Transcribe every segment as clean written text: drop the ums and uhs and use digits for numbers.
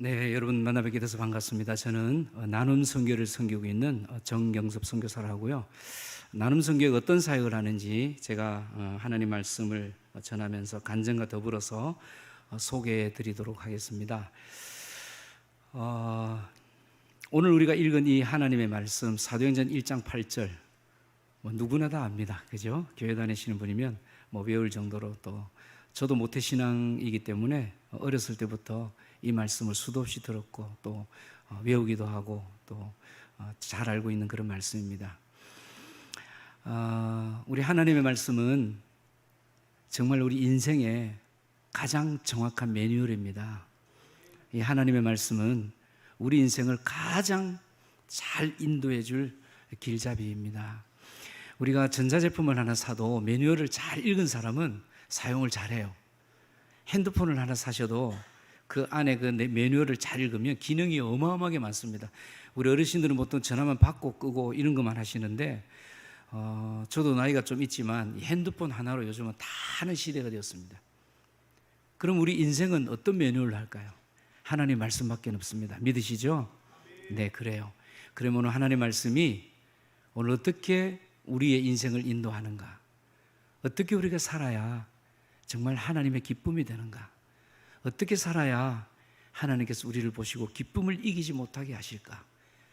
네, 여러분 만나 뵙게 돼서 반갑습니다. 저는 나눔 선교를 섬기고 있는 정경섭 선교사를 하고요. 나눔 선교가 어떤 사역을 하는지 제가 하나님 말씀을 전하면서 간증과 더불어서 소개해 드리도록 하겠습니다. 오늘 우리가 읽은 이 하나님의 말씀 사도행전 1장 8절 누구나 다 압니다. 그죠? 교회 다니시는 분이면 외울 정도로, 또 저도 모태신앙이기 때문에 어렸을 때부터 이 말씀을 수도 없이 들었고 또 외우기도 하고 또 잘 알고 있는 그런 말씀입니다. 우리 하나님의 말씀은 정말 우리 인생의 가장 정확한 매뉴얼입니다. 이 하나님의 말씀은 우리 인생을 가장 잘 인도해 줄 길잡이입니다. 우리가 전자제품을 하나 사도 매뉴얼을 잘 읽은 사람은 사용을 잘해요. 핸드폰을 하나 사셔도 그 안에 그 매뉴얼을 잘 읽으면 기능이 어마어마하게 많습니다. 우리 어르신들은 보통 전화만 받고 끄고 이런 것만 하시는데 저도 나이가 좀 있지만 핸드폰 하나로 요즘은 다 하는 시대가 되었습니다. 그럼 우리 인생은 어떤 매뉴얼을 할까요? 하나님 말씀밖에 없습니다. 믿으시죠? 네, 그래요. 그러면 하나님 말씀이 오늘 어떻게 우리의 인생을 인도하는가, 어떻게 우리가 살아야 정말 하나님의 기쁨이 되는가, 어떻게 살아야 하나님께서 우리를 보시고 기쁨을 이기지 못하게 하실까,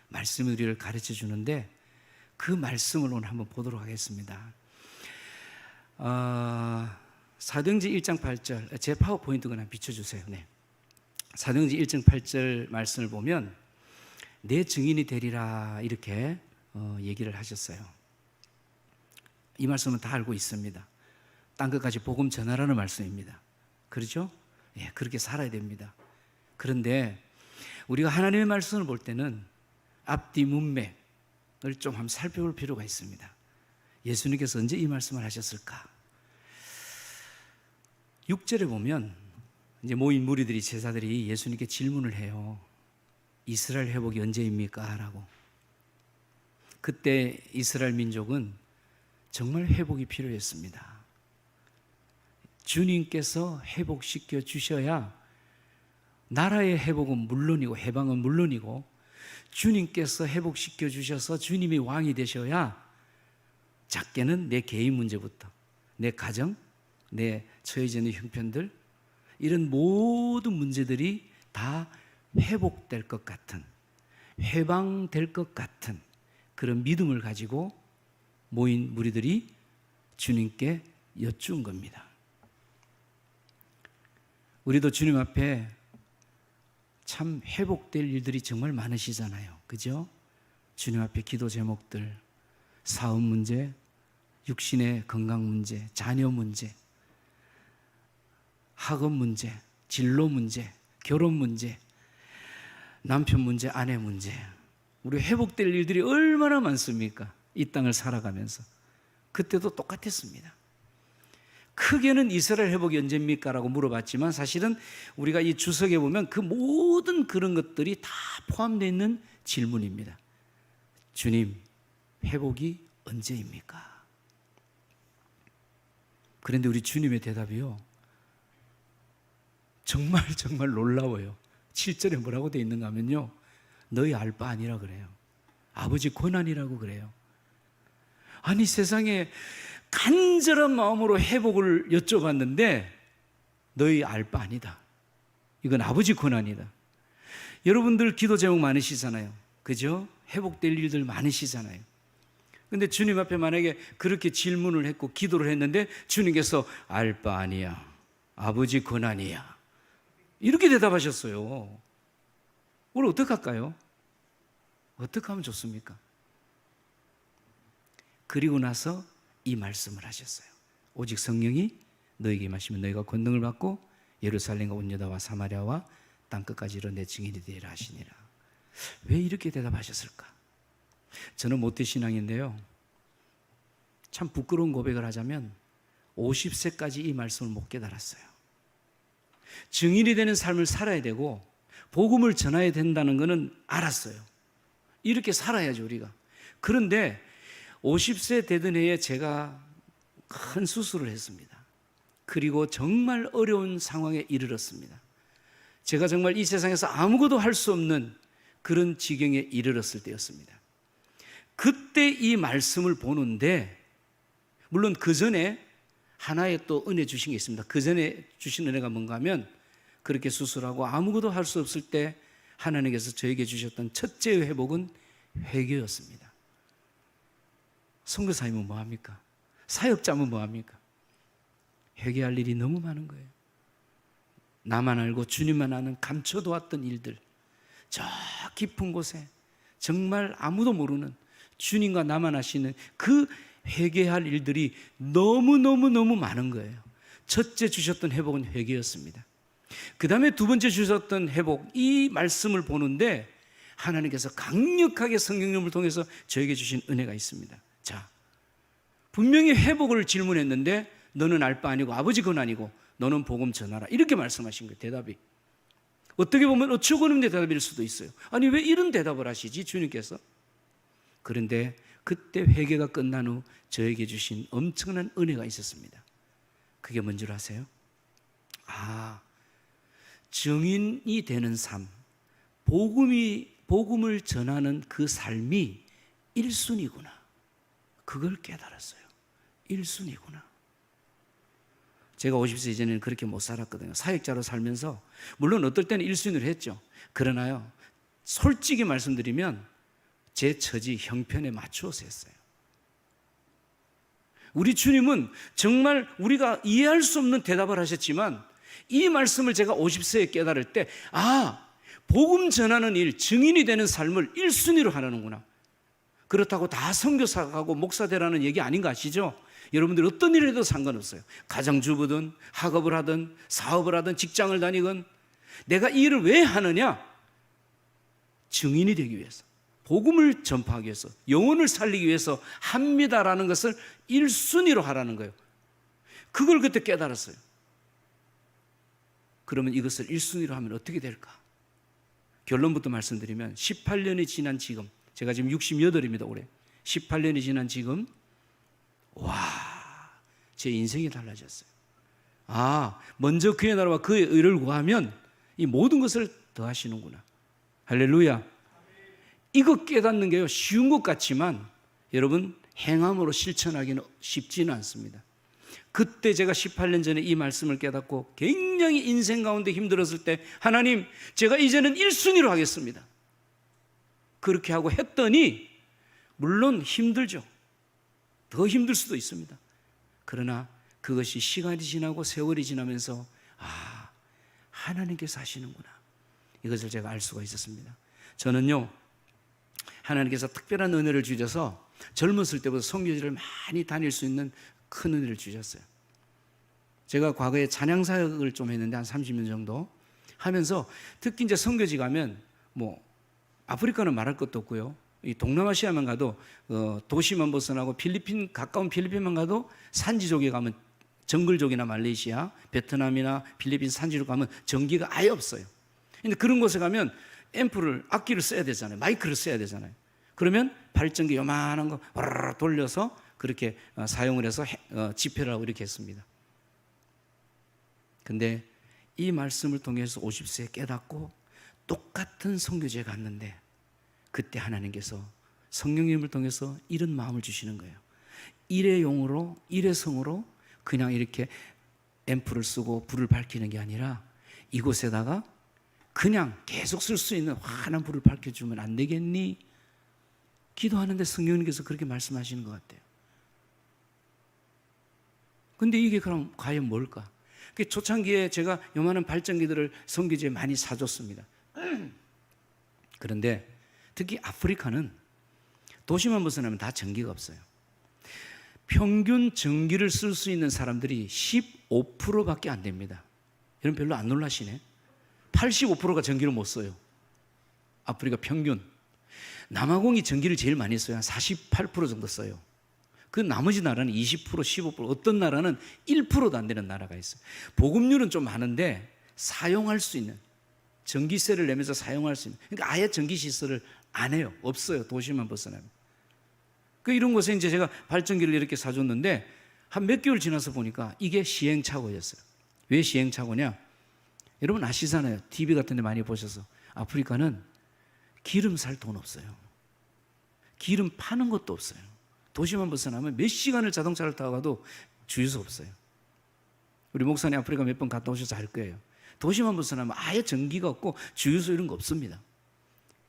말씀이 우리를 가르쳐 주는데 그 말씀을 오늘 한번 보도록 하겠습니다. 사도행전 1장 8절, 제 파워포인트 그냥 비춰주세요. 네. 사도행전 1장 8절 말씀을 보면 내 증인이 되리라 이렇게 얘기를 하셨어요. 이 말씀은 다 알고 있습니다. 땅 끝까지 복음 전하라는 말씀입니다. 그렇죠? 예, 그렇게 살아야 됩니다. 그런데 우리가 하나님의 말씀을 볼 때는 앞뒤 문맥을 좀 한번 살펴볼 필요가 있습니다. 예수님께서 언제 이 말씀을 하셨을까? 6절에 보면 이제 모인 무리들이, 제자들이 예수님께 질문을 해요. 이스라엘 회복이 언제입니까? 라고. 그때 이스라엘 민족은 정말 회복이 필요했습니다. 주님께서 회복시켜 주셔야 나라의 회복은 물론이고 해방은 물론이고, 주님께서 회복시켜 주셔서 주님이 왕이 되셔야 작게는 내 개인 문제부터 내 가정, 내 처해져 있는 형편들, 이런 모든 문제들이 다 회복될 것 같은, 해방될 것 같은 그런 믿음을 가지고 모인 무리들이 주님께 여쭈은 겁니다. 우리도 주님 앞에 참 회복될 일들이 정말 많으시잖아요. 그죠? 주님 앞에 기도 제목들, 사업 문제, 육신의 건강 문제, 자녀 문제, 학업 문제, 진로 문제, 결혼 문제, 남편 문제, 아내 문제. 우리 회복될 일들이 얼마나 많습니까? 이 땅을 살아가면서. 그때도 똑같았습니다. 크게는 이스라엘 회복이 언제입니까? 라고 물어봤지만 사실은 우리가 이 주석에 보면 그 모든 그런 것들이 다 포함되어 있는 질문입니다. 주님, 회복이 언제입니까? 그런데 우리 주님의 대답이요, 정말 놀라워요. 7절에 뭐라고 되어 있는가 하면요, 너희 알 바 아니라 그래요. 아버지 권한이라고 그래요. 아니, 세상에 간절한 마음으로 회복을 여쭤봤는데 너희 알 바 아니다. 이건 아버지 권한이다. 여러분들 기도 제목 많으시잖아요. 그죠? 회복될 일들 많으시잖아요. 근데 주님 앞에 만약에 그렇게 질문을 했고 기도를 했는데 주님께서 알 바 아니야, 아버지 권한이야, 이렇게 대답하셨어요. 오늘 어떡할까요? 어떻게 하면 좋습니까? 그리고 나서 이 말씀을 하셨어요. 오직 성령이 너에게 임하시면 너희가 권능을 받고 예루살렘과 온 유다와 사마리아와 땅끝까지 이르러 내 증인이 되리라 하시니라. 왜 이렇게 대답하셨을까? 저는 모태신앙인데요, 참 부끄러운 고백을 하자면 50세까지 이 말씀을 못 깨달았어요. 증인이 되는 삶을 살아야 되고 복음을 전해야 된다는 것은 알았어요. 이렇게 살아야죠, 우리가. 그런데 50세 되던 해에 제가 큰 수술을 했습니다. 그리고 정말 어려운 상황에 이르렀습니다. 제가 정말 이 세상에서 아무것도 할 수 없는 그런 지경에 이르렀을 때였습니다. 그때 이 말씀을 보는데, 물론 그 전에 하나의 또 은혜 주신 게 있습니다. 그 전에 주신 은혜가 뭔가 하면, 그렇게 수술하고 아무것도 할 수 없을 때 하나님께서 저에게 주셨던 첫째의 회복은 회개였습니다. 선교사님은 뭐합니까? 사역자면 뭐합니까? 회개할 일이 너무 많은 거예요. 나만 알고 주님만 아는 감춰두었던 일들, 저 깊은 곳에 정말 아무도 모르는 주님과 나만 아시는 그 회개할 일들이 너무너무 많은 거예요. 첫째 주셨던 회복은 회개였습니다. 그 다음에 두 번째 주셨던 회복, 이 말씀을 보는데 하나님께서 강력하게 성령님을 통해서 저에게 주신 은혜가 있습니다. 자, 분명히 회복을 질문했는데 너는 알 바 아니고 아버지 건 아니고 너는 복음 전하라, 이렇게 말씀하신 거예요. 대답이 어떻게 보면 어처구니없는 대답일 수도 있어요. 아니 왜 이런 대답을 하시지 주님께서? 그런데 그때 회개가 끝난 후 저에게 주신 엄청난 은혜가 있었습니다. 그게 뭔지 아세요? 증인이 되는 삶, 복음을 전하는 그 삶이 1순위구나. 그걸 깨달았어요. 1순위구나. 제가 50세 이전에는 그렇게 못 살았거든요. 사역자로 살면서 물론 어떨 때는 1순위를 했죠. 그러나요, 솔직히 말씀드리면 제 처지, 형편에 맞추어서 했어요. 우리 주님은 정말 우리가 이해할 수 없는 대답을 하셨지만 이 말씀을 제가 50세에 깨달을 때 복음 전하는 일, 증인이 되는 삶을 1순위로 하라는구나. 그렇다고 다 선교사하고 목사 되라는 얘기 아닌 거 아시죠? 여러분들 어떤 일을 해도 상관없어요. 가정주부든 학업을 하든 사업을 하든 직장을 다니건 내가 이 일을 왜 하느냐? 증인이 되기 위해서, 복음을 전파하기 위해서, 영혼을 살리기 위해서 합니다라는 것을 1순위로 하라는 거예요. 그걸 그때 깨달았어요. 그러면 이것을 1순위로 하면 어떻게 될까? 결론부터 말씀드리면 18년이 지난 지금, 제가 지금 68입니다 올해. 18년이 지난 지금 제 인생이 달라졌어요. 먼저 그의 나라와 그의 의를 구하면 이 모든 것을 더하시는구나. 할렐루야. 이거 깨닫는 게요, 쉬운 것 같지만 여러분 행함으로 실천하기는 쉽지는 않습니다. 그때 제가 18년 전에 이 말씀을 깨닫고 굉장히 인생 가운데 힘들었을 때, 하나님, 제가 이제는 1순위로 하겠습니다. 그렇게 하고 했더니 물론 힘들죠. 더 힘들 수도 있습니다. 그러나 그것이 시간이 지나고 세월이 지나면서 하나님께서 하시는구나, 이것을 제가 알 수가 있었습니다. 저는요, 하나님께서 특별한 은혜를 주셔서 젊었을 때부터 선교지를 많이 다닐 수 있는 큰 은혜를 주셨어요. 제가 과거에 찬양 사역을 좀 했는데 한 30년 정도 하면서, 특히 이제 선교지 가면 아프리카는 말할 것도 없고요, 이 동남아시아만 가도 도시만 벗어나고 가까운 필리핀만 가도 산지족에 가면, 정글족이나 말레이시아, 베트남이나 필리핀 산지족 가면 전기가 아예 없어요. 근데 그런 곳에 가면 악기를 써야 되잖아요. 마이크를 써야 되잖아요. 그러면 발전기 요만한 거 돌려서 그렇게 사용을 해서 집회를 하고 이렇게 했습니다. 근데 이 말씀을 통해서 50세에 깨닫고 똑같은 선교지에 갔는데, 그때 하나님께서 성령님을 통해서 이런 마음을 주시는 거예요. 일회용으로, 일회성으로 그냥 이렇게 앰프를 쓰고 불을 밝히는 게 아니라 이곳에다가 그냥 계속 쓸 수 있는 환한 불을 밝혀주면 안 되겠니? 기도하는데 성령님께서 그렇게 말씀하시는 것 같아요. 근데 이게 그럼 과연 뭘까? 초창기에 제가 요만한 발전기들을 선교지에 많이 사줬습니다. 그런데 특히 아프리카는 도시만 벗어나면 다 전기가 없어요. 평균 전기를 쓸 수 있는 사람들이 15%밖에 안 됩니다. 여러분 별로 안 놀라시네. 85%가 전기를 못 써요. 아프리카 평균. 남아공이 전기를 제일 많이 써요. 한 48% 정도 써요. 그 나머지 나라는 20%, 15%, 어떤 나라는 1%도 안 되는 나라가 있어요. 보급률은 좀 많은데 사용할 수 있는, 전기세를 내면서 사용할 수 있는, 그러니까 아예 전기시설을 안 해요. 없어요. 도시만 벗어나면. 이런 곳에 이제 제가 발전기를 이렇게 사줬는데 한 몇 개월 지나서 보니까 이게 시행착오였어요. 왜 시행착오냐? 여러분 아시잖아요. TV 같은 데 많이 보셔서 아프리카는 기름 살 돈 없어요. 기름 파는 것도 없어요. 도시만 벗어나면 몇 시간을 자동차를 타고 가도 주유소 없어요. 우리 목사님 아프리카 몇 번 갔다 오셔서 알 거예요. 도시만 벗어나면 아예 전기가 없고 주유소 이런 거 없습니다.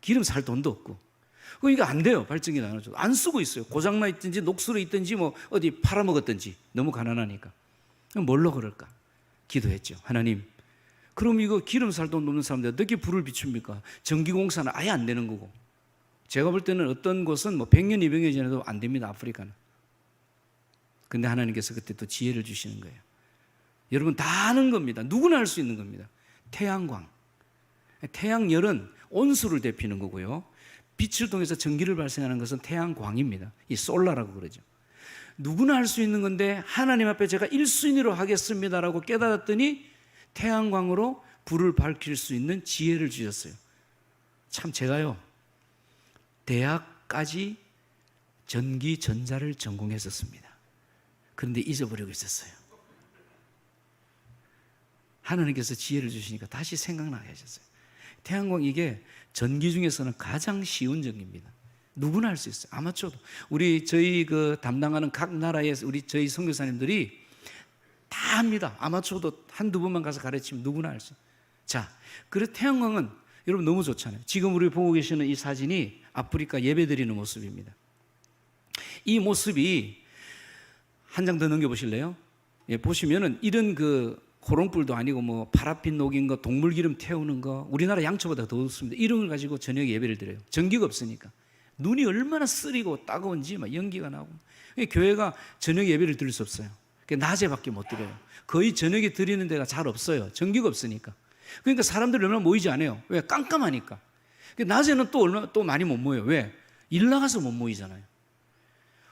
기름 살 돈도 없고. 이게 안 돼요. 발전기 나눠줘도 안 쓰고 있어요. 고장나 있든지 녹슬어 있든지 뭐 어디 팔아먹었든지 너무 가난하니까. 뭘로 그럴까? 기도했죠. 하나님, 그럼 이거 기름 살 돈 없는 사람들 어떻게 불을 비춥니까? 전기공사는 아예 안 되는 거고. 제가 볼 때는 어떤 곳은 뭐 100년, 200년 지나도 안 됩니다. 아프리카는. 근데 하나님께서 그때 또 지혜를 주시는 거예요. 여러분 다 아는 겁니다. 누구나 할 수 있는 겁니다. 태양광. 태양열은 온수를 데피는 거고요. 빛을 통해서 전기를 발생하는 것은 태양광입니다. 이 솔라라고 그러죠. 누구나 할 수 있는 건데 하나님 앞에 제가 1순위로 하겠습니다라고 깨달았더니 태양광으로 불을 밝힐 수 있는 지혜를 주셨어요. 참 제가요 대학까지 전기 전자를 전공했었습니다. 그런데 잊어버리고 있었어요. 하나님께서 지혜를 주시니까 다시 생각나게 하셨어요. 태양광 이게 전기 중에서는 가장 쉬운 전기입니다. 누구나 할 수 있어요. 아마추어도. 저희 담당하는 각 나라의 저희 선교사님들이 다 합니다. 아마추어도 한두 번만 가서 가르치면 누구나 할 수 있어요. 자, 그래서 태양광은 여러분 너무 좋잖아요. 지금 우리 보고 계시는 이 사진이 아프리카 예배드리는 모습입니다. 이 모습이 한 장 더 넘겨보실래요? 예, 보시면은 이런 호롱불도 아니고 뭐 파라핀 녹인 거, 동물 기름 태우는 거, 우리나라 양초보다 더 덥습니다. 이런 걸 가지고 저녁에 예배를 드려요. 전기가 없으니까. 눈이 얼마나 쓰리고 따가운지 막 연기가 나고. 교회가 저녁 예배를 드릴 수 없어요. 낮에밖에 못 드려요. 거의 저녁에 드리는 데가 잘 없어요. 전기가 없으니까. 그러니까 사람들이 얼마나 모이지 않아요. 왜? 깜깜하니까. 낮에는 또 많이 못 모여요. 왜? 일 나가서 못 모이잖아요.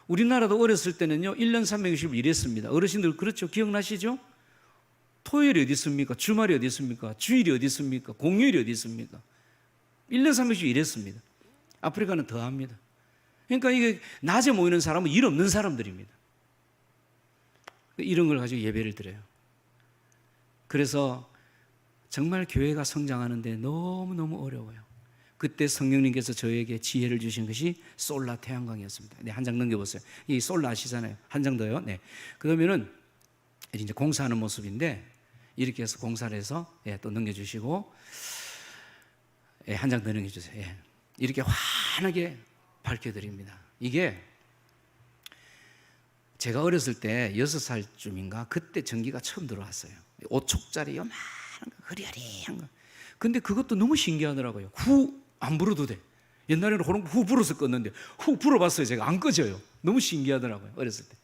우리나라도 어렸을 때는요 1년 360일 일했습니다. 어르신들 그렇죠? 기억나시죠? 토요일이 어디 있습니까? 주말이 어디 있습니까? 주일이 어디 있습니까? 공휴일이 어디 있습니까? 1년 360일 일했습니다. 아프리카는 더 합니다. 그러니까 이게 낮에 모이는 사람은 일 없는 사람들입니다. 이런 걸 가지고 예배를 드려요. 그래서 정말 교회가 성장하는데 너무너무 어려워요. 그때 성령님께서 저에게 지혜를 주신 것이 솔라 태양광이었습니다. 네, 한 장 넘겨보세요. 이 솔라 아시잖아요. 한 장 더요. 네. 그러면은 이제 공사하는 모습인데 이렇게 해서 공사를 해서 또 넘겨주시고 한 장 더 넘겨주세요. 이렇게 환하게 밝혀드립니다. 이게 제가 어렸을 때 6살쯤인가 그때 전기가 처음 들어왔어요. 5촉짜리 요만한 거, 흐리흐리한 거. 근데 그것도 너무 신기하더라고요. 후 안 불어도 돼. 옛날에는 후 불어서 껐는데 후 불어봤어요. 제가 안 꺼져요. 너무 신기하더라고요. 어렸을 때.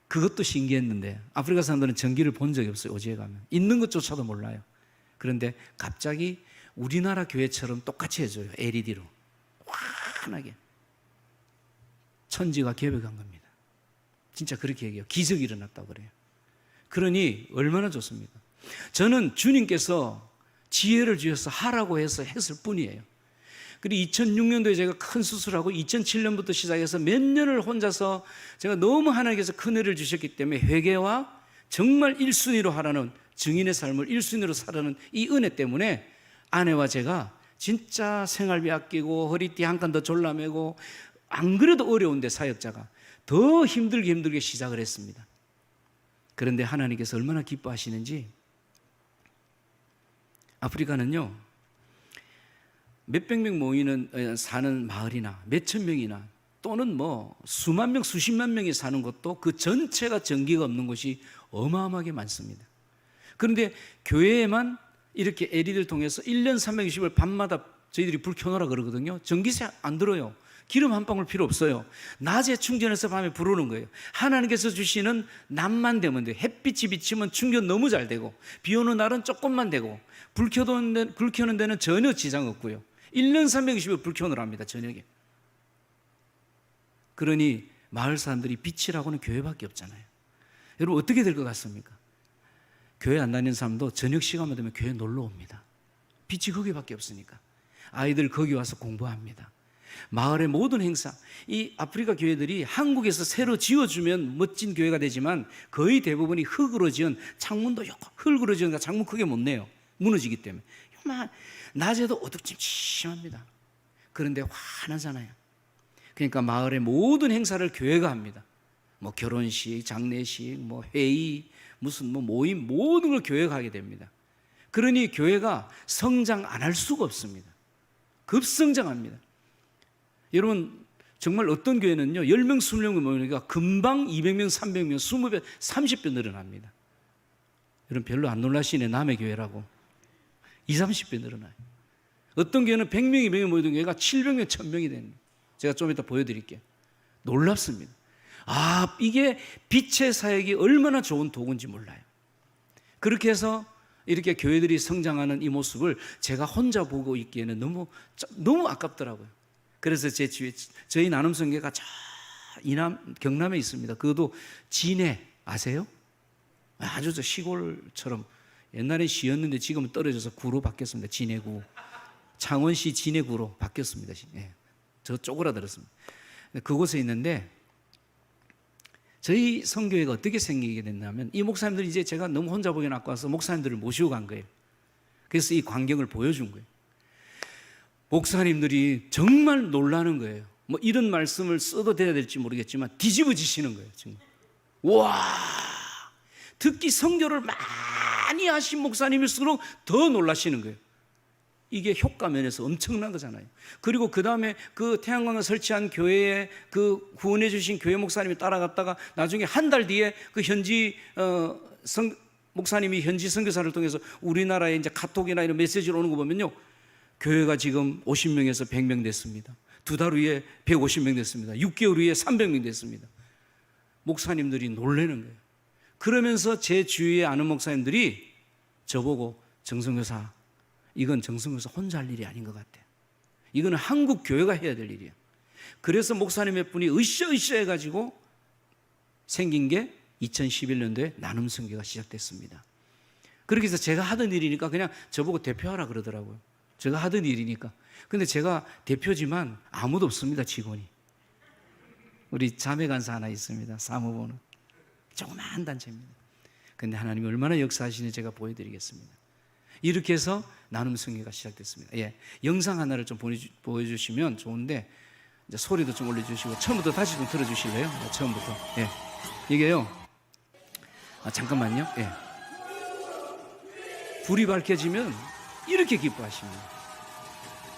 그것도 신기했는데 아프리카 사람들은 전기를 본 적이 없어요. 오지에 가면. 있는 것조차도 몰라요. 그런데 갑자기 우리나라 교회처럼 똑같이 해줘요. LED로. 환하게. 천지가 개벽한 겁니다. 진짜 그렇게 얘기해요. 기적이 일어났다고 그래요. 그러니 얼마나 좋습니까? 저는 주님께서 지혜를 주셔서 하라고 해서 했을 뿐이에요. 그리고 2006년도에 제가 큰 수술하고 2007년부터 시작해서 몇 년을 혼자서 제가 너무 하나님께서 큰 은혜를 주셨기 때문에 회개와 정말 1순위로 하라는 증인의 삶을 1순위로 살아는 이 은혜 때문에 아내와 제가 진짜 생활비 아끼고 허리띠 한 칸 더 졸라매고 안 그래도 어려운데 사역자가 더 힘들게 시작을 했습니다. 그런데 하나님께서 얼마나 기뻐하시는지 아프리카는요 몇백 명 사는 마을이나 몇천 명이나 또는 뭐 수만 명, 수십만 명이 사는 곳도 그 전체가 전기가 없는 곳이 어마어마하게 많습니다. 그런데 교회에만 이렇게 LED를 통해서 1년 360일 밤마다 저희들이 불 켜놓으라 그러거든요. 전기세 안 들어요. 기름 한 방울 필요 없어요. 낮에 충전해서 밤에 불어오는 거예요. 하나님께서 주시는 낮만 되면 돼요. 햇빛이 비치면 충전 너무 잘 되고 비 오는 날은 조금만 되고 불 켜는 데는 전혀 지장 없고요. 1년 360일 불 켜놓으랍니다. 저녁에. 그러니 마을 사람들이 빛이라고는 교회밖에 없잖아요. 여러분 어떻게 될 것 같습니까? 교회 안 다니는 사람도 저녁 시간만 되면 교회 놀러 옵니다. 빛이 거기밖에 없으니까. 아이들 거기 와서 공부합니다. 마을의 모든 행사, 이 아프리카 교회들이 한국에서 새로 지어주면 멋진 교회가 되지만 거의 대부분이 흙으로 지은 창문도 흙으로 지은 창문 크게 못 내요. 무너지기 때문에. 낮에도 어둡침침합니다. 그런데 환하잖아요. 그러니까 마을의 모든 행사를 교회가 합니다. 뭐 결혼식, 장례식, 뭐 회의, 무슨 뭐 모임, 모든 걸 교회가 하게 됩니다. 그러니 교회가 성장 안 할 수가 없습니다. 급성장합니다. 여러분, 정말 어떤 교회는요, 10명, 20명 모이니까 금방 200명, 300명, 20배, 30배 늘어납니다. 여러분, 별로 안 놀라시네, 남의 교회라고. 20, 30배 늘어나요. 어떤 교회는 100명이 100명이 모이던 교회가 700명, 1000명이 됩니다. 제가 좀 이따 보여드릴게요. 놀랍습니다. 이게 빛의 사역이 얼마나 좋은 도구인지 몰라요. 그렇게 해서 이렇게 교회들이 성장하는 이 모습을 제가 혼자 보고 있기에는 너무 아깝더라고요. 그래서 제 주위에 저희 나눔성교가 경남에 있습니다. 그것도 진해 아세요? 아주 시골처럼 옛날엔 시였는데 지금은 떨어져서 구로 바뀌었습니다. 진해구. 창원시 진해구로 바뀌었습니다. 예. 저 쪼그라들었습니다. 그곳에 있는데 저희 성교회가 어떻게 생기게 됐냐면 이 목사님들이 이제 제가 너무 혼자 보기 아까워서 목사님들을 모시고 간 거예요. 그래서 이 광경을 보여준 거예요. 목사님들이 정말 놀라는 거예요. 뭐 이런 말씀을 써도 돼야 될지 모르겠지만 뒤집어지시는 거예요. 정말. 와, 특히 선교를 많이 하신 목사님일수록 더 놀라시는 거예요. 이게 효과 면에서 엄청난 거잖아요. 그리고 그 다음에 그 태양광을 설치한 교회에 그 후원해 주신 교회 목사님이 따라갔다가 나중에 한 달 뒤에 그 현지 목사님이 현지 선교사를 통해서 우리나라에 이제 카톡이나 이런 메시지를 오는 거 보면요, 교회가 지금 50명에서 100명 됐습니다. 2달 후에 150명 됐습니다. 6개월 후에 300명 됐습니다. 목사님들이 놀라는 거예요. 그러면서 제 주위에 아는 목사님들이 저보고 정선교사, 이건 정선교사 혼자 할 일이 아닌 것 같아. 이거는 한국 교회가 해야 될 일이야. 그래서 목사님 몇 분이 으쌰으쌰 해가지고 생긴 게 2011년도에 나눔선교가 시작됐습니다. 그렇게 해서 제가 하던 일이니까 그냥 저보고 대표하라 그러더라고요. 제가 하던 일이니까. 근데 제가 대표지만 아무도 없습니다, 직원이. 우리 자매 간사 하나 있습니다, 사무보는. 조그마한 단체입니다. 근데 하나님이 얼마나 역사하시는지 제가 보여드리겠습니다. 이렇게 해서 나눔성교가 시작됐습니다. 예, 영상 하나를 좀 보여주시면 좋은데, 이제 소리도 좀 올려주시고, 처음부터 다시 좀 들어주실래요? 처음부터. 예, 이게요. 잠깐만요. 예. 불이 밝혀지면 이렇게 기뻐하십니다.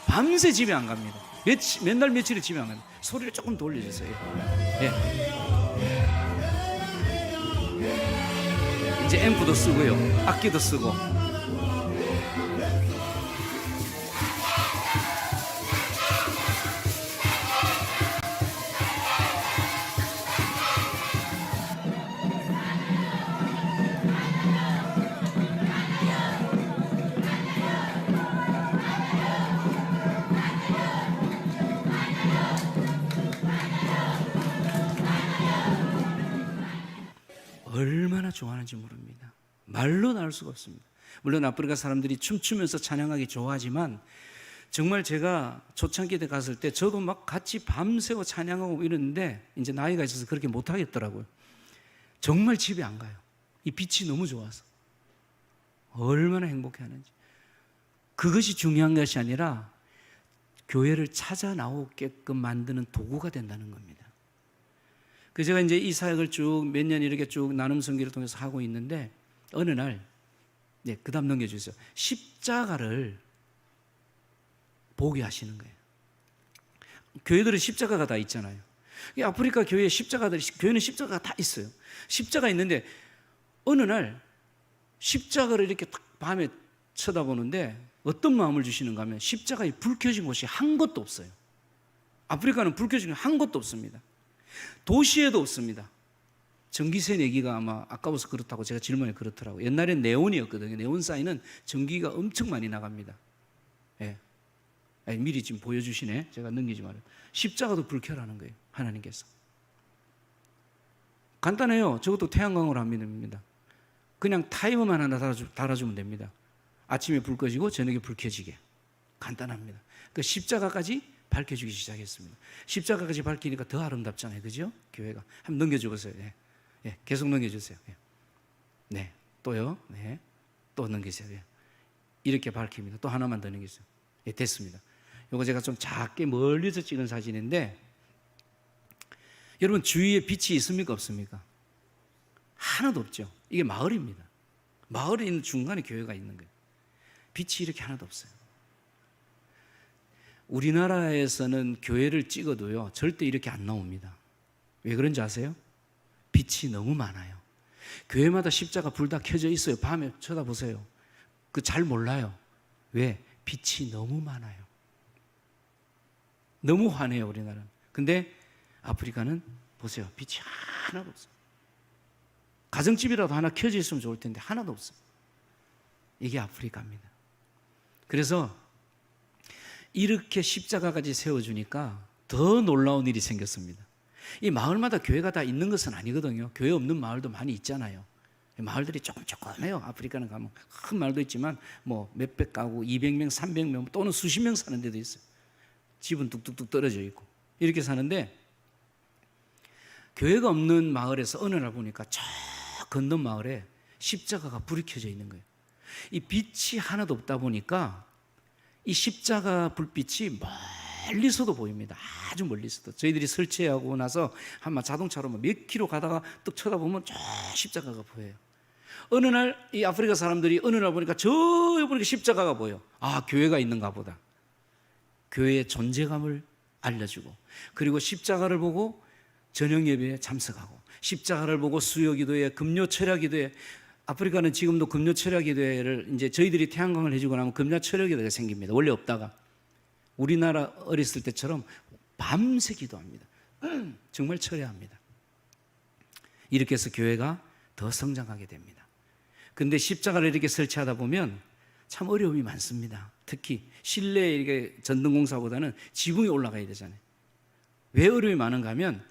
밤새 집에 안 갑니다. 맨날 며칠을 집에 안 갑니다. 소리를 조금 더 올려주세요. 예. 이제 앰프도 쓰고요, 악기도 쓰고. 얼마나 좋아하는지 모릅니다. 말로 나올 수가 없습니다. 물론 아프리카 사람들이 춤추면서 찬양하기 좋아하지만, 정말 제가 초창기 때 갔을 때 저도 막 같이 밤새고 찬양하고 이러는데 이제 나이가 있어서 그렇게 못 하겠더라고요. 정말 집에 안 가요. 이 빛이 너무 좋아서. 얼마나 행복해 하는지. 그것이 중요한 것이 아니라 교회를 찾아 나오게끔 만드는 도구가 된다는 겁니다. 그 제가 이제 이 사역을 쭉 몇 년 이렇게 쭉 나눔 선교를 통해서 하고 있는데, 어느 날, 네, 그 다음 넘겨주세요. 십자가를 보게 하시는 거예요. 교회들은 십자가가 다 있잖아요. 이 아프리카 교회에 교회는 십자가가 다 있어요. 십자가 있는데, 어느 날 십자가를 이렇게 딱 밤에 쳐다보는데 어떤 마음을 주시는가 하면, 십자가에 불 켜진 곳이 한 곳도 없어요. 아프리카는 불 켜진 곳이 한 곳도 없습니다. 도시에도 없습니다. 전기세 내기가 아마 아까워서 그렇다고 제가 질문에 그렇더라고요. 옛날엔 네온이었거든요. 네온 사인은 전기가 엄청 많이 나갑니다. 예. 미리 지금 보여주시네. 제가 넘기지 말아요. 십자가도 불 켜라는 거예요, 하나님께서. 간단해요. 저것도 태양광으로 합니다. 그냥 타이머만 하나 달아주면 됩니다. 아침에 불 꺼지고 저녁에 불 켜지게. 간단합니다. 그 십자가까지 밝혀주기 시작했습니다. 십자가까지 밝히니까 더 아름답잖아요, 그죠? 교회가. 한번 넘겨줘 보세요. 예. 예, 계속 넘겨주세요. 예. 네, 또요. 네, 또 넘기세요. 예. 이렇게 밝힙니다. 또 하나만 더 넘기세요. 예, 됐습니다. 이거 제가 좀 작게 멀리서 찍은 사진인데, 여러분 주위에 빛이 있습니까 없습니까? 하나도 없죠. 이게 마을입니다. 마을에 있는 중간에 교회가 있는 거예요. 빛이 이렇게 하나도 없어요. 우리나라에서는 교회를 찍어도요 절대 이렇게 안 나옵니다. 왜 그런지 아세요? 빛이 너무 많아요. 교회마다 십자가 불 다 켜져 있어요. 밤에 쳐다보세요. 그 잘 몰라요. 왜? 빛이 너무 많아요. 너무 환해요 우리나라는. 근데 아프리카는 보세요. 빛이 하나도 없어요. 가정집이라도 하나 켜져 있으면 좋을 텐데 하나도 없어요. 이게 아프리카입니다. 그래서 이렇게 십자가까지 세워주니까 더 놀라운 일이 생겼습니다. 이 마을마다 교회가 다 있는 것은 아니거든요. 교회 없는 마을도 많이 있잖아요. 마을들이 조금해요. 아프리카는 가면 큰 마을도 있지만 뭐 몇백 가구, 200명, 300명 또는 수십 명 사는 데도 있어요. 집은 뚝뚝뚝 떨어져 있고 이렇게 사는데, 교회가 없는 마을에서 어느 날 보니까 저 건넌 마을에 십자가가 불이 켜져 있는 거예요. 이 빛이 하나도 없다 보니까 이 십자가 불빛이 멀리서도 보입니다. 아주 멀리서도. 저희들이 설치하고 나서 한번 자동차로 몇 킬로 가다가 뚝 쳐다보면 저 십자가가 보여요. 어느 날 이 아프리카 사람들이 어느 날 보니까 저기 보니까 십자가가 보여. 아, 교회가 있는가 보다. 교회의 존재감을 알려주고, 그리고 십자가를 보고 저녁 예배에 참석하고, 십자가를 보고 수요 기도회, 금요 철야 기도회. 아프리카는 지금도 금요 철야 기도회를 이제 저희들이 태양광을 해주고 나면 금요 철야 기도회가 생깁니다. 원래 없다가 우리나라 어렸을 때처럼 밤새 기도합니다. 정말 철야합니다. 이렇게 해서 교회가 더 성장하게 됩니다. 근데 십자가를 이렇게 설치하다 보면 참 어려움이 많습니다. 특히 실내 이렇게 전등공사보다는 지붕에 올라가야 되잖아요. 왜 어려움이 많은가 하면,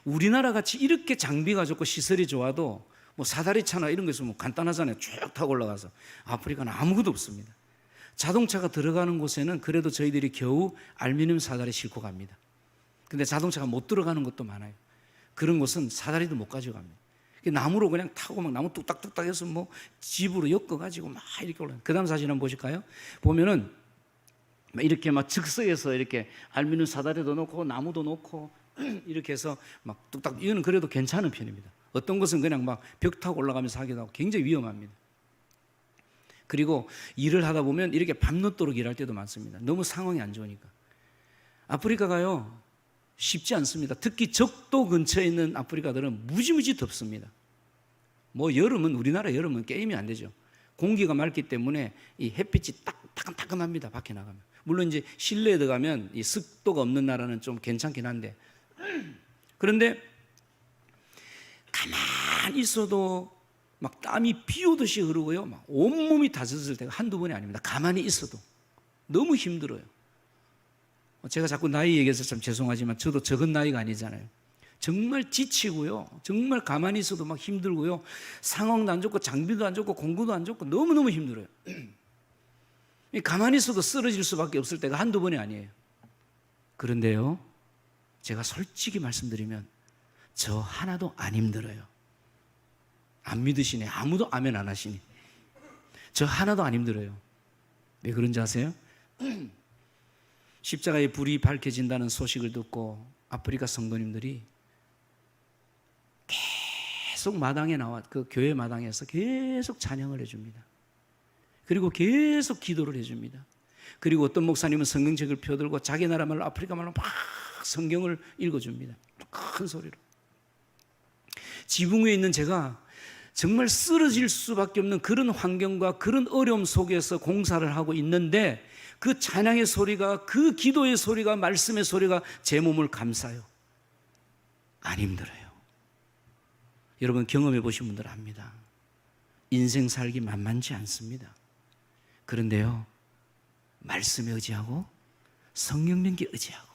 우리나라 같이 이렇게 장비가 좋고 시설이 좋아도 뭐 사다리차나 이런 거 있으면 간단하잖아요. 쭉 타고 올라가서. 아프리카는 아무것도 없습니다. 자동차가 들어가는 곳에는 그래도 저희들이 겨우 알루미늄 사다리 싣고 갑니다. 근데 자동차가 못 들어가는 곳도 많아요. 그런 곳은 사다리도 못 가져갑니다. 나무로 그냥 타고 막 나무 뚝딱뚝딱 해서 뭐 집으로 엮어가지고 막 이렇게 올라가요. 그 다음 사진 한번 보실까요? 보면은 이렇게 막 즉석에서 이렇게 알루미늄 사다리도 놓고 나무도 놓고 이렇게 해서 막 뚝딱, 이거는 그래도 괜찮은 편입니다. 어떤 것은 그냥 막 벽 타고 올라가면서 하기도 하고 굉장히 위험합니다. 그리고 일을 하다 보면 이렇게 밤늦도록 일할 때도 많습니다. 너무 상황이 안 좋으니까. 아프리카가요 쉽지 않습니다. 특히 적도 근처에 있는 아프리카들은 무지무지 덥습니다. 뭐 여름은, 우리나라 여름은 게임이 안 되죠. 공기가 맑기 때문에 이 햇빛이 따끔따끔합니다. 밖에 나가면. 물론 이제 실내에 들어가면 이 습도가 없는 나라는 좀 괜찮긴 한데, 그런데 가만히 있어도 막 땀이 비 오듯이 흐르고요, 막 온몸이 다 젖을 때가 한두 번이 아닙니다. 가만히 있어도 너무 힘들어요. 제가 자꾸 나이 얘기해서 참 죄송하지만 저도 적은 나이가 아니잖아요. 정말 지치고요, 정말 가만히 있어도 막 힘들고요, 상황도 안 좋고 장비도 안 좋고 공구도 안 좋고 너무너무 힘들어요. 가만히 있어도 쓰러질 수밖에 없을 때가 한두 번이 아니에요. 그런데요, 제가 솔직히 말씀드리면 저 하나도 안 힘들어요. 안 믿으시네. 아무도 아멘 안 하시니. 저 하나도 안 힘들어요. 왜 그런지 아세요? 십자가의 불이 밝혀진다는 소식을 듣고 아프리카 성도님들이 계속 마당에 나와, 그 교회 마당에서 계속 찬양을 해줍니다. 그리고 계속 기도를 해줍니다. 그리고 어떤 목사님은 성경책을 펴들고 자기 나라 말로, 아프리카 말로 막 성경을 읽어줍니다. 큰 소리로. 지붕 위에 있는 제가 정말 쓰러질 수밖에 없는 그런 환경과 그런 어려움 속에서 공사를 하고 있는데, 그 찬양의 소리가, 그 기도의 소리가, 말씀의 소리가 제 몸을 감싸요. 안 힘들어요. 여러분 경험해 보신 분들 압니다. 인생 살기 만만치 않습니다. 그런데요, 말씀에 의지하고 성령님께 의지하고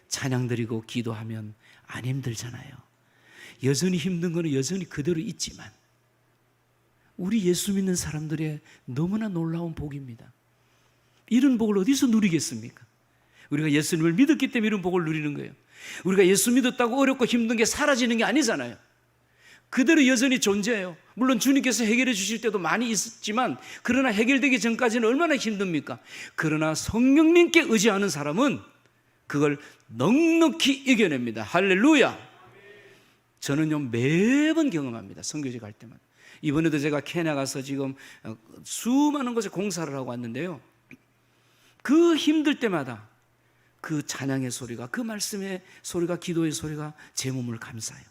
찬양 드리고 기도하면 안 힘들잖아요. 여전히 힘든 거는 여전히 그대로 있지만 우리 예수 믿는 사람들의 너무나 놀라운 복입니다. 이런 복을 어디서 누리겠습니까? 우리가 예수님을 믿었기 때문에 이런 복을 누리는 거예요. 우리가 예수 믿었다고 어렵고 힘든 게 사라지는 게 아니잖아요. 그대로 여전히 존재해요. 물론 주님께서 해결해 주실 때도 많이 있었지만 그러나 해결되기 전까지는 얼마나 힘듭니까? 그러나 성령님께 의지하는 사람은 그걸 넉넉히 이겨냅니다. 할렐루야. 저는요 매번 경험합니다. 선교지 갈 때마다. 이번에도 제가 케냐 가서 지금 수많은 곳에 공사를 하고 왔는데요, 그 힘들 때마다 그 찬양의 소리가, 그 말씀의 소리가, 기도의 소리가 제 몸을 감싸요.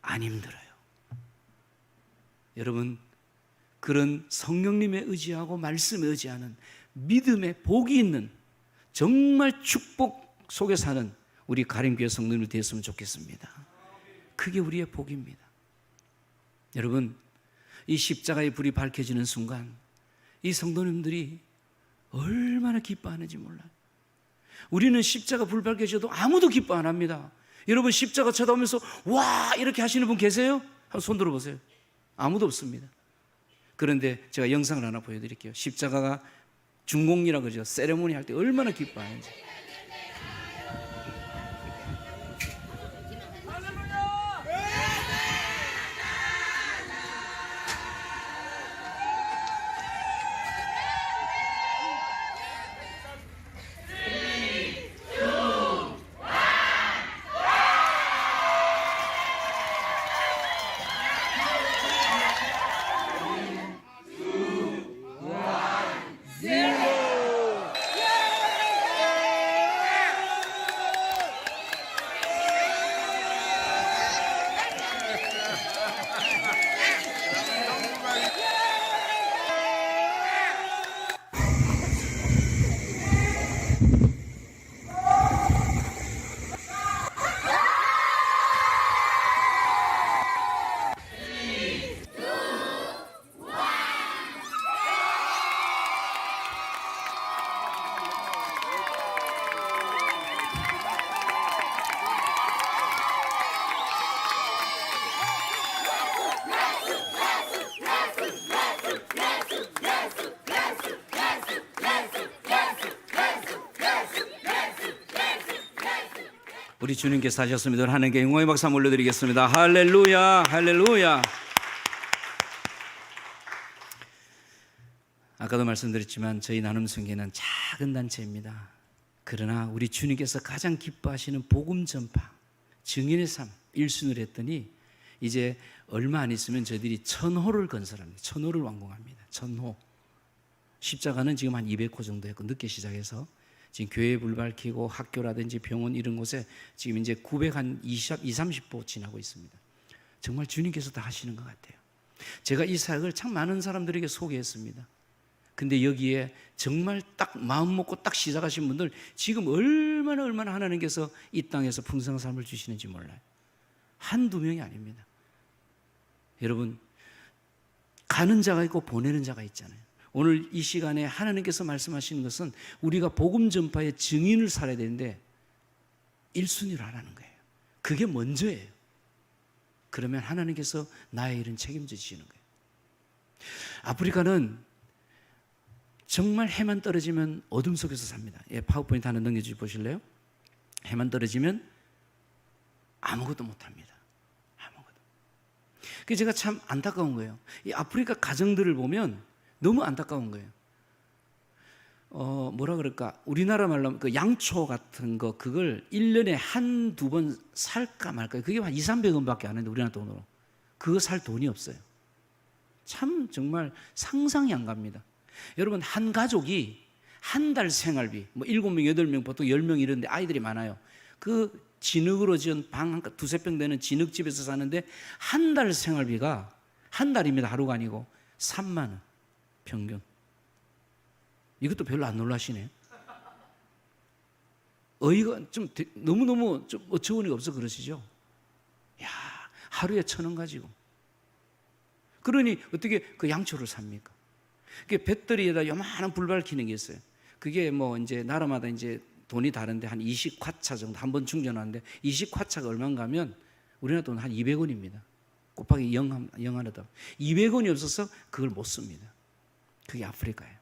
안 힘들어요. 여러분, 그런 성령님에 의지하고 말씀에 의지하는 믿음의 복이 있는 정말 축복 속에 사는 우리 가림교회 성도님들 되었으면 좋겠습니다. 그게 우리의 복입니다. 여러분, 이 십자가의 불이 밝혀지는 순간 이 성도님들이 얼마나 기뻐하는지 몰라요. 우리는 십자가 불 밝혀져도 아무도 기뻐 안 합니다. 여러분, 십자가 쳐다보면서 와 이렇게 하시는 분 계세요? 한번 손 들어보세요. 아무도 없습니다. 그런데 제가 영상을 하나 보여드릴게요. 십자가가 준공이라고 그러죠. 세레모니 할 때 얼마나 기뻐하는지. 우리 주님께서 하셨습니다. 하나님께 영광의 박수 한번 올려드리겠습니다. 할렐루야, 할렐루야. 아까도 말씀드렸지만 저희 나눔성계는 작은 단체입니다. 그러나 우리 주님께서 가장 기뻐하시는 복음 전파, 증인의 삶 1순위를 했더니 이제 얼마 안 있으면 저희들이 1000호를 건설합니다. 1000호를 완공합니다. 1000호. 십자가는 지금 한 200호 정도 했고, 늦게 시작해서 지금 교회 불 밝히고 학교라든지 병원 이런 곳에 지금 이제 930호 지나고 있습니다. 정말 주님께서 다 하시는 것 같아요. 제가 이 사역을 참 많은 사람들에게 소개했습니다. 근데 여기에 정말 딱 마음 먹고 딱 시작하신 분들 지금 얼마나 하나님께서 이 땅에서 풍성한 삶을 주시는지 몰라요. 한두 명이 아닙니다. 여러분, 가는 자가 있고 보내는 자가 있잖아요. 오늘 이 시간에 하나님께서 말씀하시는 것은 우리가 복음 전파의 증인을 살아야 되는데 1순위로 하라는 거예요. 그게 먼저예요. 그러면 하나님께서 나의 일은 책임져 주시는 거예요. 아프리카는 정말 해만 떨어지면 어둠 속에서 삽니다. 예, 파워포인트 하나 넘겨주시 보실래요? 해만 떨어지면 아무것도 못합니다. 아무것도. 그게 제가 참 안타까운 거예요. 이 아프리카 가정들을 보면 너무 안타까운 거예요. 뭐라 그럴까? 우리나라 말로 하면 그 양초 같은 거, 그걸 1년에 한두 번 살까 말까. 그게 한 200~300원밖에 안 하는데 우리나라 돈으로. 그거 살 돈이 없어요. 참 정말 상상이 안 갑니다. 여러분, 한 가족이 한 달 생활비, 뭐 7명, 8명, 보통 10명 이런데 아이들이 많아요. 그 진흙으로 지은 방 한 두세 평 되는 진흙집에서 사는데 한 달 생활비가, 한 달입니다. 하루가 아니고 3만 원 평균. 이것도 별로 안 놀라시네요. 어이가 좀 너무너무 좀 어처구니가 없어 그러시죠? 야, 하루에 1,000원 가지고. 그러니 어떻게 그 양초를 삽니까? 그게 배터리에다 요만한 불 밝히는 게 있어요. 그게 뭐 이제 나라마다 이제 돈이 다른데 한 20쿼차 정도 한 번 충전하는데 20쿼차가 얼마인가 하면 우리나라 돈 한 200원입니다. 곱하기 0 하나 더. 200원이 없어서 그걸 못 씁니다. 그게 아프리카예요.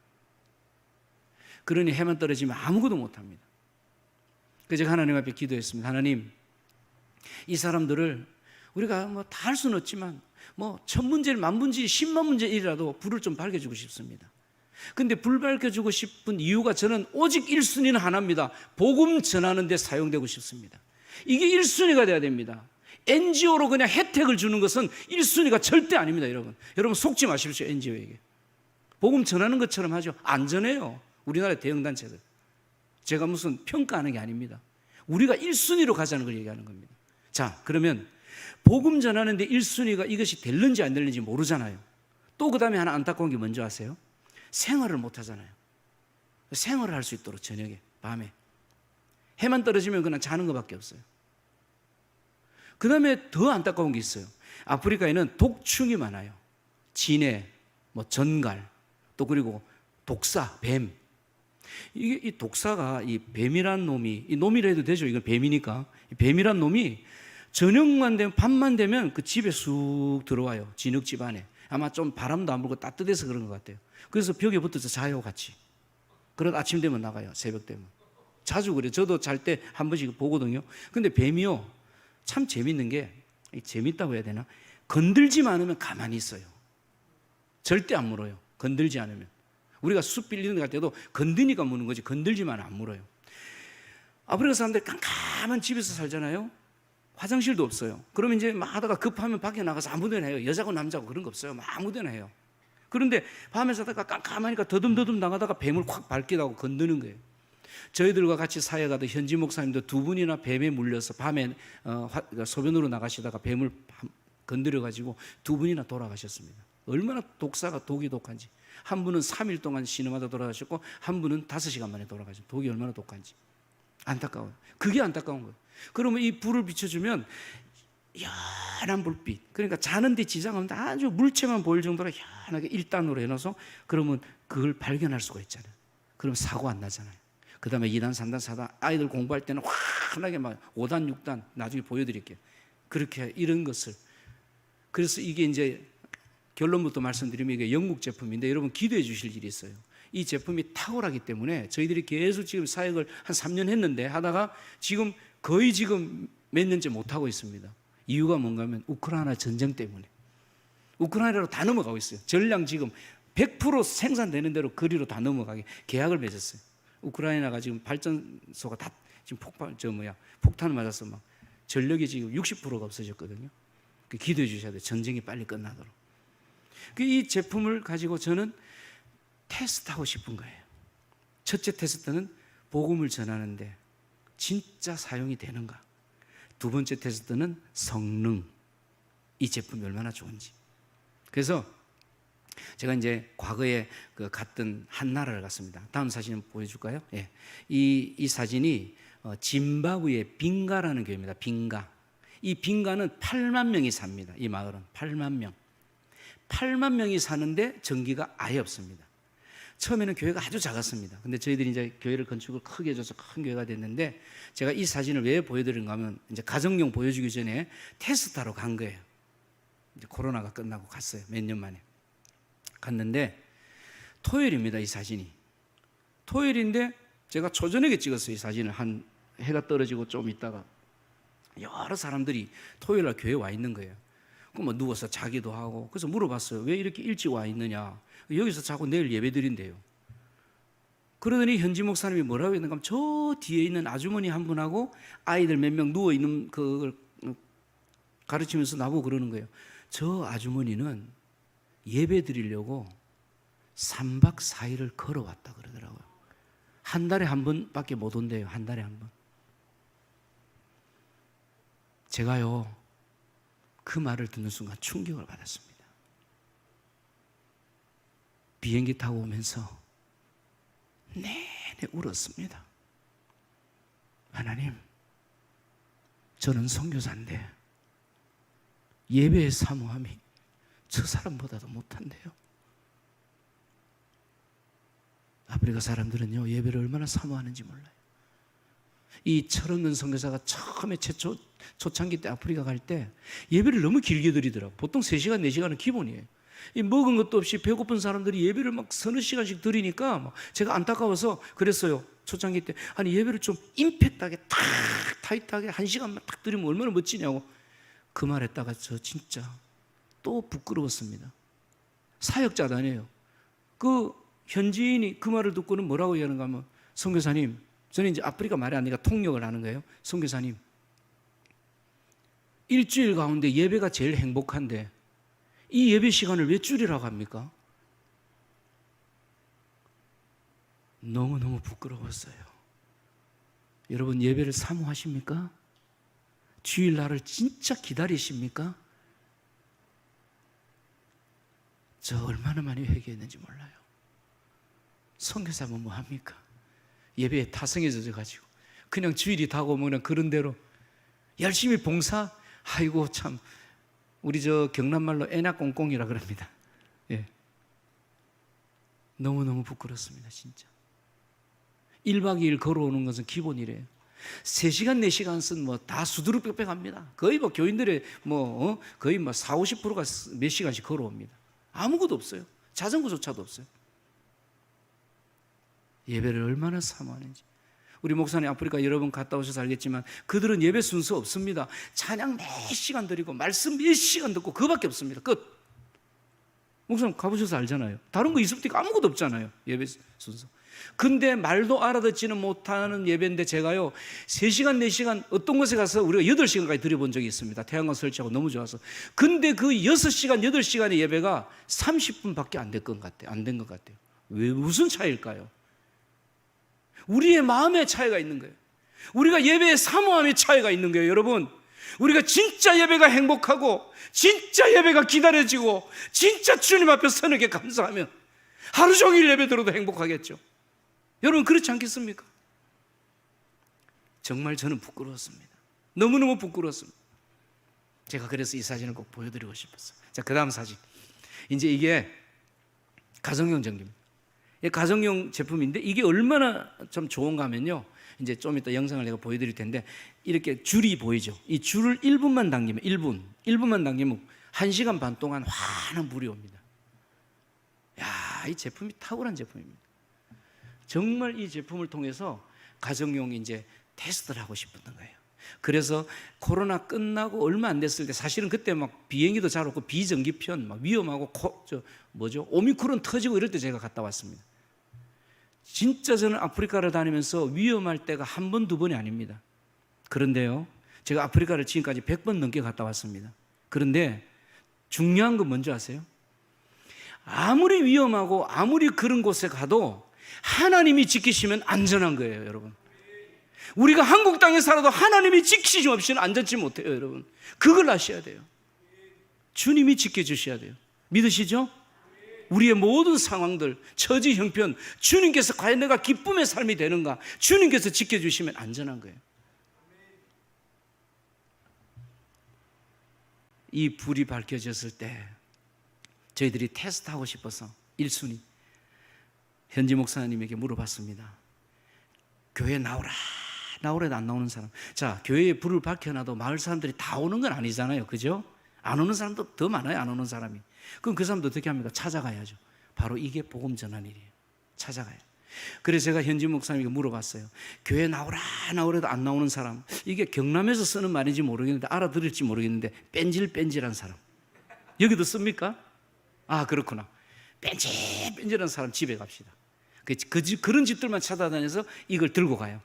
그러니 해만 떨어지면 아무것도 못합니다. 그래서 제가 하나님 앞에 기도했습니다. 하나님, 이 사람들을 우리가 뭐 다 할 수는 없지만 뭐 1000문제일, 10,000문제, 10만 문제일이라도 불을 좀 밝혀주고 싶습니다. 근데 불 밝혀주고 싶은 이유가 저는 오직 1순위는 하나입니다. 복음 전하는 데 사용되고 싶습니다. 이게 1순위가 돼야 됩니다. NGO로 그냥 혜택을 주는 것은 1순위가 절대 아닙니다. 여러분 속지 마십시오. NGO에게 복음 전하는 것처럼 하죠. 안전해요. 우리나라 대형단체들. 제가 무슨 평가하는 게 아닙니다. 우리가 1순위로 가자는 걸 얘기하는 겁니다. 자, 그러면 복음 전하는데 1순위가 이것이 될는지 안 될는지 모르잖아요. 또 그 다음에 하나 안타까운 게 뭔지 아세요? 생활을 못 하잖아요. 생활을 할 수 있도록 저녁에, 밤에. 해만 떨어지면 그냥 자는 것밖에 없어요. 그 다음에 더 안타까운 게 있어요. 아프리카에는 독충이 많아요. 진해, 뭐 전갈, 또 그리고 독사, 뱀. 이게 이 독사가 이 뱀이란 놈이, 이 놈이라 해도 되죠. 이건 뱀이니까. 이 뱀이란 놈이 저녁만 되면, 밤만 되면 그 집에 쑥 들어와요. 진흙집 안에. 아마 좀 바람도 안 불고 따뜻해서 그런 것 같아요. 그래서 벽에 붙어서 자요, 같이. 그러다 아침 되면 나가요, 새벽 되면. 자주 그래요. 저도 잘 때 한 번씩 보거든요. 근데 뱀이요, 참 재밌는 게, 재밌다고 해야 되나? 건들지만 않으면 가만히 있어요. 절대 안 물어요. 건들지 않으면. 우리가 숲 빌리는 데 갈 때도 건드니까 무는 거지, 건들지만 안 물어요. 아프리카 사람들 깜깜한 집에서 살잖아요. 화장실도 없어요. 그러면 이제 막 하다가 급하면 밖에 나가서 아무데나 해요. 여자고 남자고 그런 거 없어요. 막 아무데나 해요. 그런데 밤에 자다가 깜깜하니까 더듬더듬 나가다가 뱀을 확 밟기도 하고 건드는 거예요. 저희들과 같이 사회 가던 현지 목사님도 2분이나 뱀에 물려서 밤에 소변으로 나가시다가 뱀을 건드려가지고 2분이나 돌아가셨습니다. 얼마나 독사가 독이 독한지. 한 분은 3일 동안 신음하다 돌아가셨고, 한 분은 5시간 만에 돌아가셨어요. 독이 얼마나 독한지. 안타까워요. 그게 안타까운 거예요. 그러면 이 불을 비춰주면 연한 불빛, 그러니까 자는데 지장 없는데 아주 물체만 보일 정도로 연하게 1단으로 해놔서, 그러면 그걸 발견할 수가 있잖아요. 그럼 사고 안 나잖아요. 그 다음에 2단, 3단, 4단, 아이들 공부할 때는 환하게 막 5단, 6단 나중에 보여드릴게요. 그렇게 이런 것을. 그래서 이게 이제 결론부터 말씀드리면 이게 영국 제품인데, 여러분 기도해 주실 일이 있어요. 이 제품이 탁월하기 때문에 저희들이 계속 지금 사역을 한 3년 했는데 하다가 지금 거의 몇 년째 못하고 있습니다. 이유가 뭔가 하면 우크라이나 전쟁 때문에. 우크라이나로 다 넘어가고 있어요. 전량 지금 100% 생산되는 대로 거리로 다 넘어가게 계약을 맺었어요. 우크라이나가 지금 발전소가 다 지금 폭탄을 맞아서 막 전력이 지금 60%가 없어졌거든요. 기도해 주셔야 돼요. 전쟁이 빨리 끝나도록. 이 제품을 가지고 저는 테스트하고 싶은 거예요. 첫째 테스트는 복음을 전하는데 진짜 사용이 되는가. 두 번째 테스트는 성능. 이 제품이 얼마나 좋은지. 그래서 제가 이제 과거에 갔던 한 나라를 갔습니다. 다음 사진 보여줄까요? 예. 이 사진이 짐바브웨의 빙가라는 교회입니다. 빙가. 이 빙가는 8만 명이 삽니다. 이 마을은 8만 명. 8만 명이 사는데 전기가 아예 없습니다. 처음에는 교회가 아주 작았습니다. 근데 저희들이 이제 교회를 건축을 크게 해줘서 큰 교회가 됐는데, 제가 이 사진을 왜 보여드린가 하면, 이제 가정용 보여주기 전에 테스트하러 간 거예요. 이제 코로나가 끝나고 갔어요. 몇 년 만에. 갔는데, 토요일입니다, 이 사진이. 토요일인데, 제가 초저녁에 찍었어요, 이 사진을. 한 해가 떨어지고 좀 있다가. 여러 사람들이 토요일 날 교회에 와 있는 거예요. 그럼 뭐 누워서 자기도 하고. 그래서 물어봤어요. 왜 이렇게 일찍 와 있느냐. 여기서 자고 내일 예배 드린대요. 그러더니 현지 목사님이 뭐라고 했는가 하면, 저 뒤에 있는 아주머니 한 분하고 아이들 몇 명 누워있는 그걸 가르치면서 나보고 그러는 거예요. 저 아주머니는 예배 드리려고 3박 4일을 걸어왔다 그러더라고요. 한 달에 한 번밖에 못 온대요. 한 달에 한 번. 제가요, 그 말을 듣는 순간 충격을 받았습니다. 비행기 타고 오면서 내내 울었습니다. 하나님, 저는 선교사인데 예배의 사모함이 저 사람보다도 못한데요. 아프리카 사람들은요, 예배를 얼마나 사모하는지 몰라요. 이 철없는 선교사가 처음에 초창기 때 아프리카 갈 때 예배를 너무 길게 드리더라고요. 보통 3시간, 4시간은 기본이에요. 이 먹은 것도 없이 배고픈 사람들이 예배를 막 서너 시간씩 드리니까 막 제가 안타까워서 그랬어요. 초창기 때. 아니, 예배를 좀 임팩트하게 탁 타이트하게 1시간만 딱 드리면 얼마나 멋지냐고. 그 말 했다가 저 진짜 또 부끄러웠습니다. 사역자도 아니에요. 그 현지인이 그 말을 듣고는 뭐라고 얘기하는가 하면, 선교사님, 저는 이제 아프리카 말이 안 되니까 통역을 하는 거예요. 선교사님, 일주일 가운데 예배가 제일 행복한데 이 예배 시간을 왜 줄이라고 합니까? 너무너무 부끄러웠어요. 여러분, 예배를 사모하십니까? 주일날을 진짜 기다리십니까? 저 얼마나 많이 회개했는지 몰라요. 선교사면 뭐합니까? 예배에 타성해져 가지고 그냥 주일이 다가오면 그런 대로 열심히 봉사. 아이고 참, 우리 저 경남말로 애나꽁꽁이라 그럽니다. 예. 너무너무 부끄럽습니다. 진짜 1박 2일 걸어오는 것은 기본이래요. 3시간 4시간은 뭐 다 수두룩 빽빽합니다. 거의 뭐 교인들의 거의 뭐 40-50%가 몇 시간씩 걸어옵니다. 아무것도 없어요. 자전거조차도 없어요. 예배를 얼마나 사모하는지. 우리 목사님 아프리카 여러 번 갔다 오셔서 알겠지만 그들은 예배 순서 없습니다. 찬양 몇 시간 드리고 말씀 몇 시간 듣고 그거밖에 없습니다. 끝. 목사님 가보셔서 알잖아요. 다른 거 있을 때 아무것도 없잖아요. 예배 순서. 근데 말도 알아듣지는 못하는 예배인데 제가요 3시간 4시간 어떤 곳에 가서 우리가 8시간까지 드려본 적이 있습니다. 태양광 설치하고 너무 좋아서. 근데 그 6시간 8시간의 예배가 30분밖에 안 된 것 같아요. 왜, 무슨 차이일까요? 우리의 마음의 차이가 있는 거예요. 우리가 예배의 사모함의 차이가 있는 거예요. 여러분, 우리가 진짜 예배가 행복하고 진짜 예배가 기다려지고 진짜 주님 앞에 서는 게 감사하면 하루 종일 예배 들어도 행복하겠죠. 여러분, 그렇지 않겠습니까? 정말 저는 부끄러웠습니다. 너무너무 부끄러웠습니다. 제가 그래서 이 사진을 꼭 보여드리고 싶었어요. 자, 그 다음 사진. 이제 이게 가정용 전기입니다. 가정용 제품인데 이게 얼마나 좀 좋은가 하면요, 이제 좀 이따 영상을 내가 보여드릴 텐데 이렇게 줄이 보이죠. 이 줄을 1분만 당기면 1분만 당기면 1시간 반 동안 환한 불이 옵니다. 야, 이 제품이 탁월한 제품입니다. 정말 이 제품을 통해서 가정용 이제 테스트를 하고 싶었던 거예요. 그래서 코로나 끝나고 얼마 안 됐을 때, 사실은 그때 막 비행기도 잘 없고 비정기편 막 위험하고 오미크론 터지고 이럴 때 제가 갔다 왔습니다. 진짜 저는 아프리카를 다니면서 위험할 때가 한 번, 두 번이 아닙니다. 그런데요, 제가 아프리카를 지금까지 100번 넘게 갔다 왔습니다. 그런데 중요한 건 뭔지 아세요? 아무리 위험하고 아무리 그런 곳에 가도 하나님이 지키시면 안전한 거예요, 여러분. 우리가 한국 땅에 살아도 하나님이 지키심 없이는 안전치 못해요, 여러분. 그걸 아셔야 돼요. 주님이 지켜주셔야 돼요. 믿으시죠? 우리의 모든 상황들, 처지 형편, 주님께서 과연 내가 기쁨의 삶이 되는가, 주님께서 지켜주시면 안전한 거예요. 이 불이 밝혀졌을 때 저희들이 테스트하고 싶어서 1순위 현지 목사님에게 물어봤습니다. 교회 나오래도 안 나오는 사람. 자, 교회에 불을 밝혀놔도 마을 사람들이 다 오는 건 아니잖아요, 그죠? 안 오는 사람도 더 많아요, 안 오는 사람이. 그럼 그 사람도 어떻게 합니까? 찾아가야죠. 바로 이게 복음 전한 일이에요. 찾아가요. 그래서 제가 현지 목사님에게 물어봤어요. 교회 나오래도 안 나오는 사람, 이게 경남에서 쓰는 말인지 모르겠는데 알아들을지 모르겠는데 뺀질뺀질한 사람, 여기도 씁니까? 아, 그렇구나. 뺀질뺀질한 사람 집에 갑시다. 그런 집들만 찾아다녀서 이걸 들고 가요.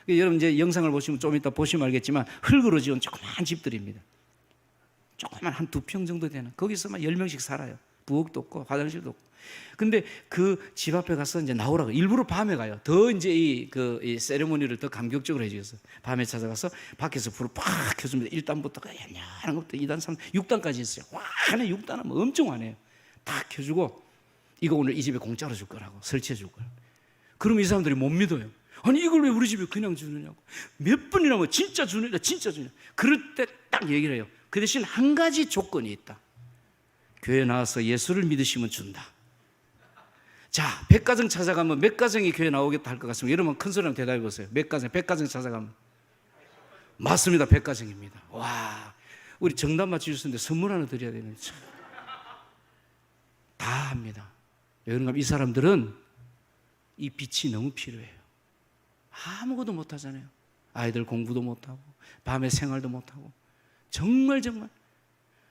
여러분 이제 영상을 보시면 좀 이따 보시면 알겠지만 흙으로 지은 조그만 집들입니다. 조그만 한 2평 정도 되는, 거기서만 10명씩 살아요. 부엌도 없고 화장실도 없고. 근데 그 집 앞에 가서 이제 나오라고 일부러 밤에 가요. 더 이제 이 세레모니를 더 감격적으로 해주겠어. 밤에 찾아가서 밖에서 불을 팍 켜줍니다. 1단부터 연연한 것부터 2단, 3단, 6단까지 있어요. 환해. 6단은 뭐 엄청 환해요. 다 켜주고 이거 오늘 이 집에 공짜로 줄 거라고, 설치해 줄 거라고. 그럼 이 사람들이 못 믿어요. 아니 이걸 왜 우리 집에 그냥 주느냐고. 몇 번이나 뭐 진짜 주느냐, 진짜 주느냐. 그럴 때 딱 얘기를 해요. 그 대신 한 가지 조건이 있다. 교회 나와서 예수를 믿으시면 준다. 자, 100가정 찾아가면 몇 가정이 교회 나오겠다 할 것 같습니다. 여러분 큰 소리로 대답해 보세요. 몇 가정? 100가정 찾아가면 맞습니다. 100가정입니다. 와, 우리 정답 맞추셨는데 선물 하나 드려야 되는데 다 합니다. 여러분, 이 사람들은 이 빛이 너무 필요해요. 아무것도 못하잖아요. 아이들 공부도 못하고 밤에 생활도 못하고 정말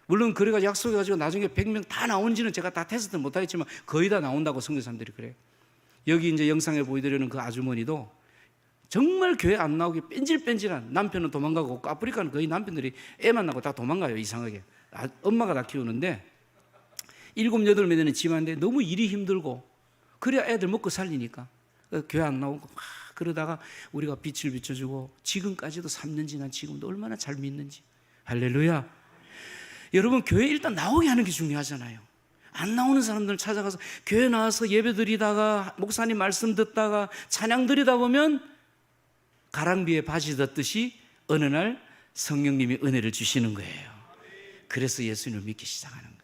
물론 그래가지고 약속해가지고 나중에 100명 다 나오는지는 제가 다 테스트 못하겠지만 거의 다 나온다고 선교사님들이 그래요. 여기 이제 영상에 보여드리는 그 아주머니도 정말 교회 안 나오게 뺀질뺀질한, 남편은 도망가고 아프리카는 거의 남편들이 애만 낳고 다 도망가요. 이상하게 엄마가 다 키우는데 7, 8명 되는 집안인데 너무 일이 힘들고 그래야 애들 먹고 살리니까 교회 안 나오고 막 그러다가 우리가 빛을 비춰주고 지금까지도 3년 지난 지금도 얼마나 잘 믿는지. 할렐루야. 여러분, 교회 일단 나오게 하는 게 중요하잖아요. 안 나오는 사람들 찾아가서 교회 나와서 예배 드리다가 목사님 말씀 듣다가 찬양 드리다 보면 가랑비에 바지 덮듯이 어느 날 성령님이 은혜를 주시는 거예요. 그래서 예수님을 믿기 시작하는 거예요.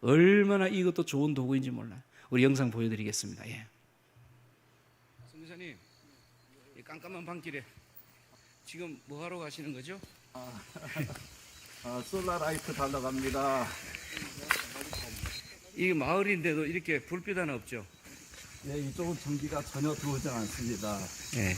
얼마나 이것도 좋은 도구인지 몰라요. 우리 영상 보여드리겠습니다. 예. 성교사님, 이 깜깜한 방길에 지금 뭐 하러 가시는 거죠? 솔라라이트 달러 갑니다. 이 마을인데도 이렇게 불빛 하나 없죠? 예, 이쪽은 전기가 전혀 들어오지 않습니다. 예.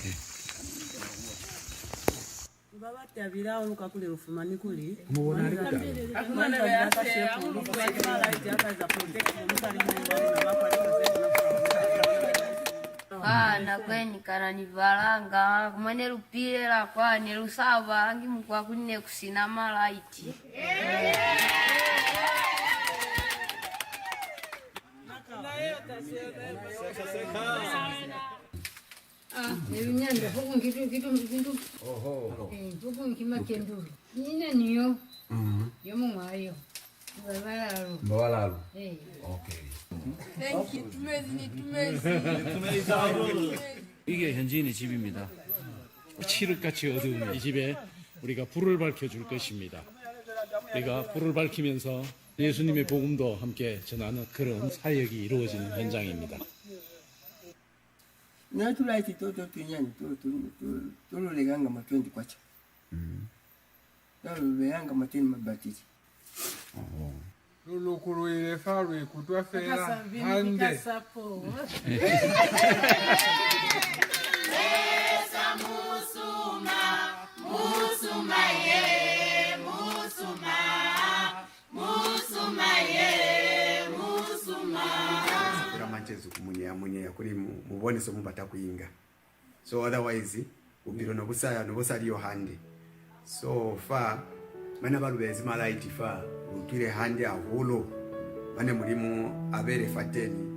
nakwenikana nivalanga kumwene lupile lakwa nelusava angi mukwa kunne kusina malaiti Evinyanda huku kitu huku kimakendu ine niyo yomo mwayo Mbawalalo. eh Okay. 이게 현지인의 집입니다. 칠흑같이 어두운 이 집에 우리가 불을 밝혀줄 것입니다. 우리가 불을 밝히면서 예수님의 복음도 함께 전하는 그런 사역이 이루어지는 현장입니다. Natulaiti toto tunyani tolo leganga ma 20 kwacha. Tolo leganga ma 10 mabatiti. Lulukulu ile faru kutwa fera hande. Manchezo kumunya kuri mubone so mubata kuyinga. So otherwise ubiro no busali yo hande. So fa mana balubezi malaiti fa utire hande aholo bane mulimu abere fateni.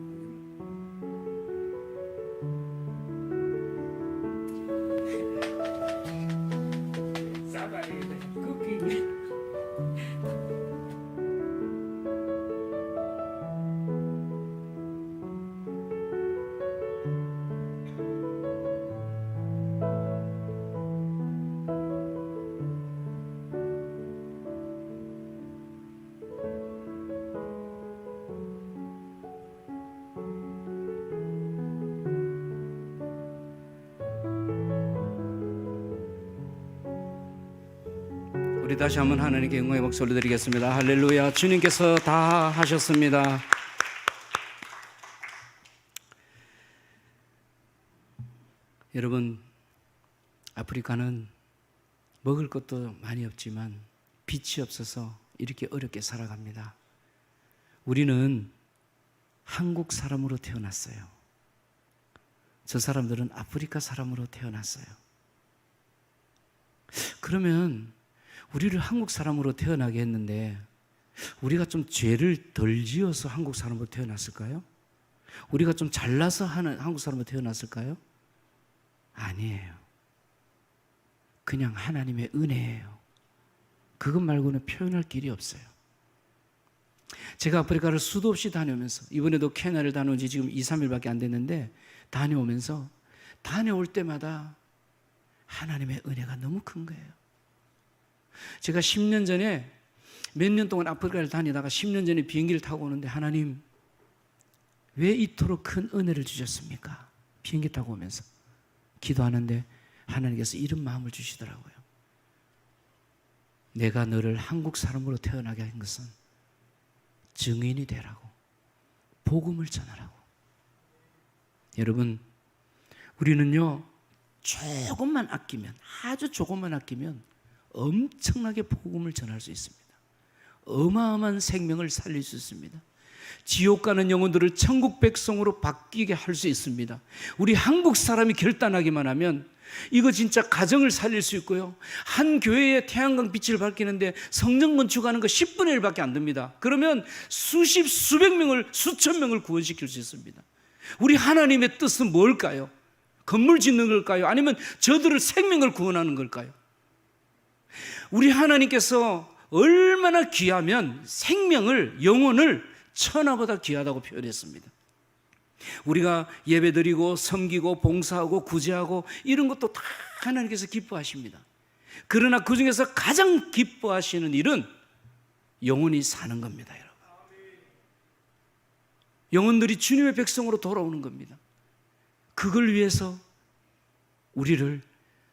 우리 다시 한번 하나님께 영광의 목소리 드리겠습니다. 할렐루야. 주님께서 다 하셨습니다. 여러분, 아프리카는 먹을 것도 많이 없지만 빛이 없어서 이렇게 어렵게 살아갑니다. 우리는 한국 사람으로 태어났어요. 저 사람들은 아프리카 사람으로 태어났어요. 그러면 우리를 한국 사람으로 태어나게 했는데 우리가 좀 죄를 덜 지어서 한국 사람으로 태어났을까요? 우리가 좀 잘나서 하는 한국 사람으로 태어났을까요? 아니에요. 그냥 하나님의 은혜예요. 그것 말고는 표현할 길이 없어요. 제가 아프리카를 수도 없이 다녀오면서 이번에도 케냐를 다녀온 지 지금 2, 3일밖에 안 됐는데 다녀오면서 다녀올 때마다 하나님의 은혜가 너무 큰 거예요. 제가 10년 전에 몇 년 동안 아프리카를 다니다가 10년 전에 비행기를 타고 오는데 하나님 왜 이토록 큰 은혜를 주셨습니까? 비행기 타고 오면서 기도하는데 하나님께서 이런 마음을 주시더라고요. 내가 너를 한국 사람으로 태어나게 한 것은 증인이 되라고, 복음을 전하라고. 여러분, 우리는요 조금만 아끼면, 아주 조금만 아끼면 엄청나게 복음을 전할 수 있습니다. 어마어마한 생명을 살릴 수 있습니다. 지옥 가는 영혼들을 천국 백성으로 바뀌게 할 수 있습니다. 우리 한국 사람이 결단하기만 하면 이거 진짜 가정을 살릴 수 있고요. 한 교회에 태양광 빛을 밝히는데 성전 건축하는 거 10분의 1밖에 안 됩니다. 그러면 수십, 수백 명을, 수천 명을 구원시킬 수 있습니다. 우리 하나님의 뜻은 뭘까요? 건물 짓는 걸까요? 아니면 저들을 생명을 구원하는 걸까요? 우리 하나님께서 얼마나 귀하면 생명을, 영혼을 천하보다 귀하다고 표현했습니다. 우리가 예배드리고 섬기고 봉사하고 구제하고 이런 것도 다 하나님께서 기뻐하십니다. 그러나 그 중에서 가장 기뻐하시는 일은 영혼이 사는 겁니다, 여러분. 영혼들이 주님의 백성으로 돌아오는 겁니다. 그걸 위해서 우리를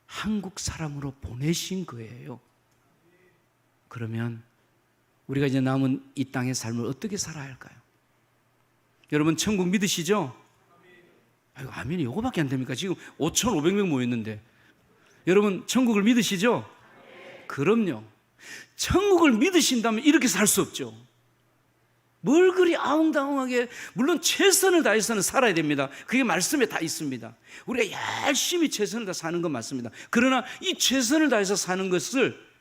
한국 사람으로 보내신 거예요. 그러면 우리가 이제 남은 이 땅의 삶을 어떻게 살아야 할까요? 여러분 천국 믿으시죠? 아이고, 아멘이 이거밖에 안 됩니까? 지금 5,500명 모였는데 여러분 천국을 믿으시죠? 그럼요. 천국을 믿으신다면 이렇게 살 수 없죠. 뭘 그리 아웅다웅하게, 물론 최선을 다해서는 살아야 됩니다. 그게 말씀에 다 있습니다. 우리가 열심히 최선을 다 사는 건 맞습니다. 그러나 이 최선을 다해서 사는 것을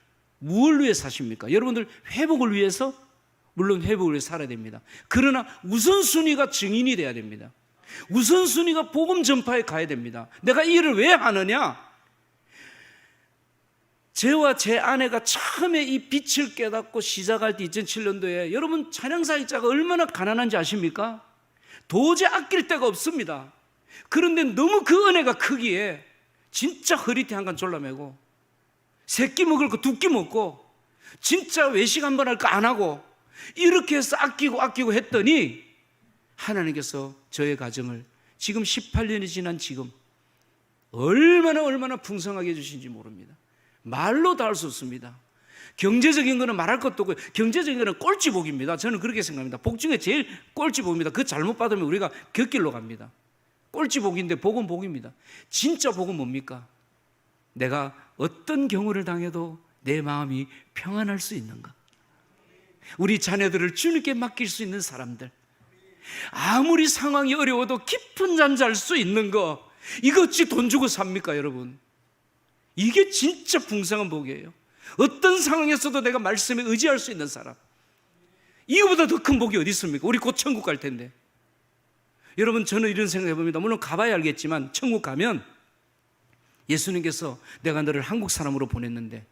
무엇을 위해 사십니까? 여러분들 회복을 위해서? 물론 회복을 위해 살아야 됩니다. 그러나 우선순위가 증인이 돼야 됩니다. 우선순위가 복음 전파에 가야 됩니다. 내가 이 일을 왜 하느냐? 저와 제 아내가 처음에 이 빛을 깨닫고 시작할 때 2007년도에 여러분 찬양사역자가 얼마나 가난한지 아십니까? 도저히 아낄 데가 없습니다. 그런데 너무 그 은혜가 크기에 진짜 허리띠 한 칸 졸라매고 세 끼 먹을 거 두 끼 먹고 진짜 외식 한 번 할 거 안 하고 이렇게 해서 아끼고 했더니 하나님께서 저의 가정을 지금 18년이 지난 지금 얼마나 풍성하게 해주신지 모릅니다. 말로 다 할 수 없습니다. 경제적인 거는 말할 것도 없고 경제적인 거는 꼴찌복입니다. 저는 그렇게 생각합니다. 복 중에 제일 꼴찌복입니다. 그 잘못 받으면 우리가 곁길로 갑니다. 꼴찌복인데 복은 복입니다. 진짜 복은 뭡니까? 내가 어떤 경우를 당해도 내 마음이 평안할 수 있는가? 우리 자녀들을 주님께 맡길 수 있는 사람들, 아무리 상황이 어려워도 깊은 잠 잘 수 있는 거, 이거 어찌 돈 주고 삽니까 여러분? 이게 진짜 풍성한 복이에요. 어떤 상황에서도 내가 말씀에 의지할 수 있는 사람, 이거보다 더 큰 복이 어디 있습니까? 우리 곧 천국 갈 텐데. 여러분 저는 이런 생각해 봅니다. 물론 가봐야 알겠지만 천국 가면 예수님께서 내가 너를 한국 사람으로 보냈는데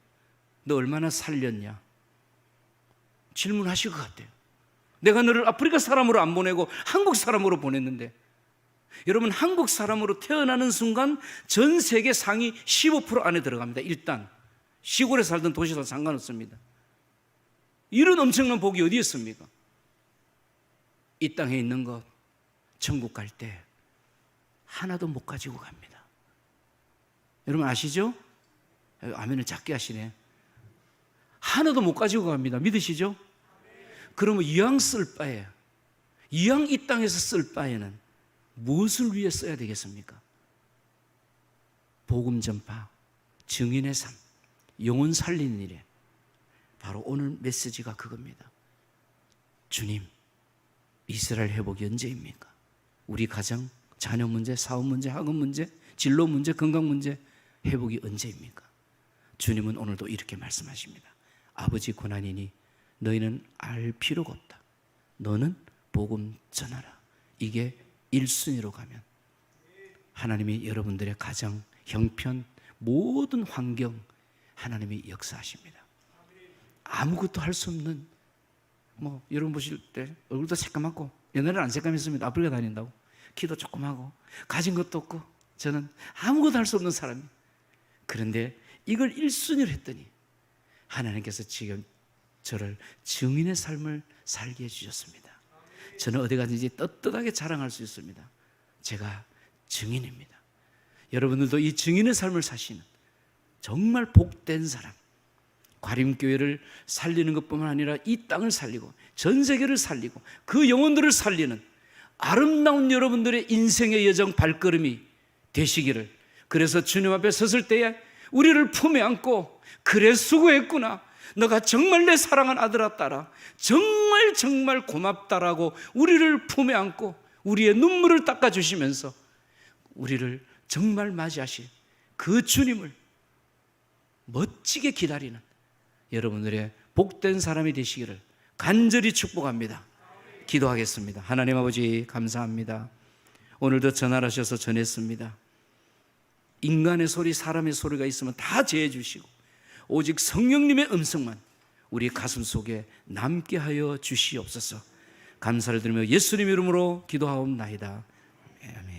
너 얼마나 살렸냐? 질문하실 것 같아요. 내가 너를 아프리카 사람으로 안 보내고 한국 사람으로 보냈는데, 여러분 한국 사람으로 태어나는 순간 전 세계 상위 15% 안에 들어갑니다. 일단 시골에 살던 도시도 상관없습니다. 이런 엄청난 복이 어디 있습니까? 이 땅에 있는 것 천국 갈 때 하나도 못 가지고 갑니다. 여러분 아시죠? 아멘을 작게 하시네. 하나도 못 가지고 갑니다. 믿으시죠? 그러면 이왕 쓸 바에, 이왕 이 땅에서 쓸 바에는 무엇을 위해 써야 되겠습니까? 복음 전파, 증인의 삶, 영혼 살리는 일에 바로 오늘 메시지가 그겁니다. 주님, 이스라엘 회복이 언제입니까? 우리 가정, 자녀 문제, 사업 문제, 학업 문제, 진로 문제, 건강 문제 회복이 언제입니까? 주님은 오늘도 이렇게 말씀하십니다. 아버지 고난이니 너희는 알 필요가 없다. 너는 복음 전하라. 이게 1순위로 가면 하나님이 여러분들의 가정, 형편, 모든 환경 하나님이 역사하십니다. 아무것도 할 수 없는, 여러분 보실 때 얼굴도 새까맣고, 옛날에는 안 새까맸습니다. 아프리카 다닌다고. 키도 조금 하고 가진 것도 없고 저는 아무것도 할 수 없는 사람이에요. 그런데 이걸 1순위로 했더니 하나님께서 지금 저를 증인의 삶을 살게 해주셨습니다. 저는 어디 가든지 떳떳하게 자랑할 수 있습니다. 제가 증인입니다. 여러분들도 이 증인의 삶을 사시는 정말 복된 사람, 과림교회를 살리는 것뿐만 아니라 이 땅을 살리고 전 세계를 살리고 그 영혼들을 살리는 아름다운 여러분들의 인생의 여정 발걸음이 되시기를, 그래서 주님 앞에 섰을 때에 우리를 품에 안고 그래 수고했구나, 너가 정말 내 사랑한 아들아 딸아, 정말 정말 고맙다라고 우리를 품에 안고 우리의 눈물을 닦아주시면서 우리를 정말 맞이하신 그 주님을 멋지게 기다리는 여러분들의 복된 사람이 되시기를 간절히 축복합니다. 기도하겠습니다. 하나님 아버지 감사합니다. 오늘도 전화하셔서 전했습니다. 인간의 소리, 사람의 소리가 있으면 다 제해 주시고 오직 성령님의 음성만 우리 가슴 속에 남게 하여 주시옵소서. 감사를 드리며 예수님 이름으로 기도하옵나이다. 아멘.